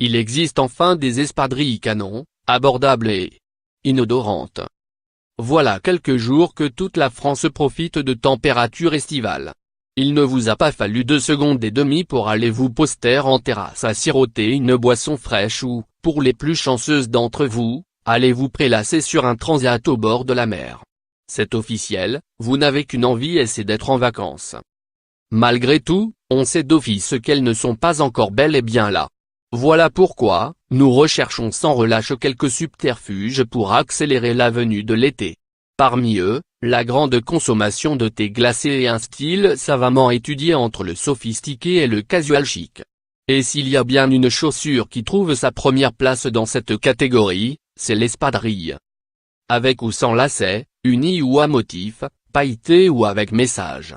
Il existe enfin des espadrilles canons, abordables et inodorantes. Voilà quelques jours que toute la France profite de températures estivales. Il ne vous a pas fallu 2 secondes et demie pour aller vous poster en terrasse à siroter une boisson fraîche ou, pour les plus chanceuses d'entre vous, allez vous prélasser sur un transat au bord de la mer. C'est officiel, vous n'avez qu'une envie et c'est d'être en vacances. Malgré tout, on sait d'office qu'elles ne sont pas encore bel et bien là. Voilà pourquoi, nous recherchons sans relâche quelques subterfuges pour accélérer la venue de l'été. Parmi eux, la grande consommation de thé glacé et un style savamment étudié entre le sophistiqué et le casual chic. Et s'il y a bien une chaussure qui trouve sa première place dans cette catégorie, c'est l'espadrille. Avec ou sans lacets, unis ou à motif, pailleté ou avec message.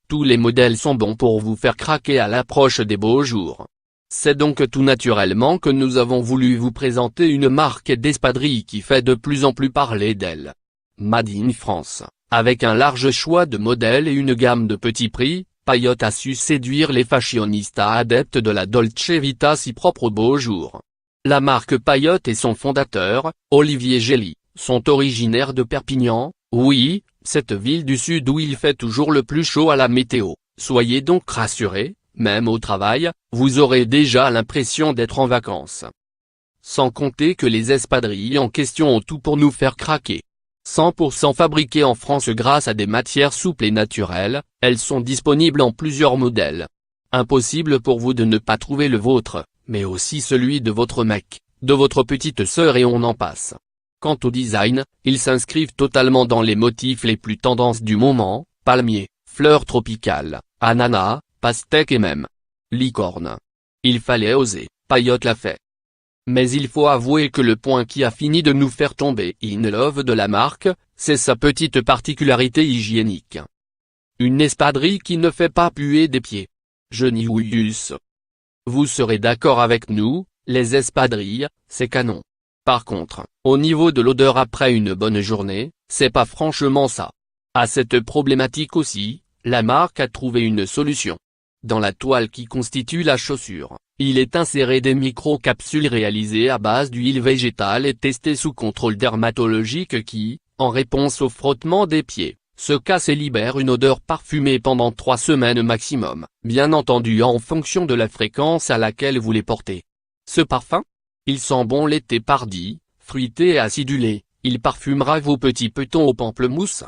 Tous les modèles sont bons pour vous faire craquer à l'approche des beaux jours. C'est donc tout naturellement que nous avons voulu vous présenter une marque d'espadrilles qui fait de plus en plus parler d'elle. Made in France, avec un large choix de modèles et une gamme de petits prix, Paillotte a su séduire les fashionistas adeptes de la Dolce Vita si propre aux beaux jours. La marque Paillotte et son fondateur, Olivier Gély, sont originaires de Perpignan, oui, cette ville du sud où il fait toujours le plus chaud à la météo. Soyez donc rassurés, même au travail, vous aurez déjà l'impression d'être en vacances. Sans compter que les espadrilles en question ont tout pour nous faire craquer. 100% fabriquées en France grâce à des matières souples et naturelles, elles sont disponibles en plusieurs modèles. Impossible pour vous de ne pas trouver le vôtre, mais aussi celui de votre mec, de votre petite sœur et on en passe. Quant au design, ils s'inscrivent totalement dans les motifs les plus tendances du moment, palmier, fleurs tropicales, ananas, pastèque et même licorne. Il fallait oser, Paillotte l'a fait. Mais il faut avouer que le point qui a fini de nous faire tomber in love de la marque, c'est sa petite particularité hygiénique. Une espadrille qui ne fait pas puer des pieds. Genius. Vous serez d'accord avec nous, les espadrilles, c'est canon. Par contre, au niveau de l'odeur après une bonne journée, c'est pas franchement ça. À cette problématique aussi, la marque a trouvé une solution. Dans la toile qui constitue la chaussure, il est inséré des micro-capsules réalisées à base d'huile végétale et testées sous contrôle dermatologique qui, en réponse au frottement des pieds, se cassent et libèrent une odeur parfumée pendant 3 semaines maximum, bien entendu en fonction de la fréquence à laquelle vous les portez. Ce parfum, il sent bon l'été pardi, fruité et acidulé, il parfumera vos petits petons au pamplemousse.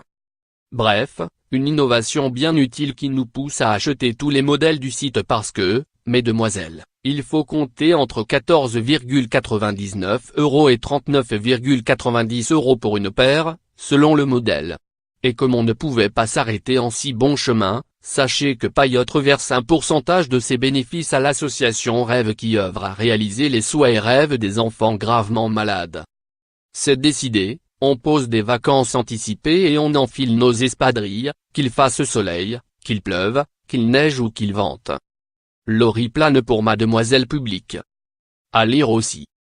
Bref, une innovation bien utile qui nous pousse à acheter tous les modèles du site parce que, mesdemoiselles, il faut compter entre 14,99 € et 39,90 € pour une paire, selon le modèle. Et comme on ne pouvait pas s'arrêter en si bon chemin, sachez que Paillotte reverse un pourcentage de ses bénéfices à l'association Rêve qui œuvre à réaliser les souhaits et rêves des enfants gravement malades. C'est décidé, on pose des vacances anticipées et on enfile nos espadrilles, qu'il fasse soleil, qu'il pleuve, qu'il neige ou qu'il vente. L'horriplane pour mademoiselle publique. À lire aussi.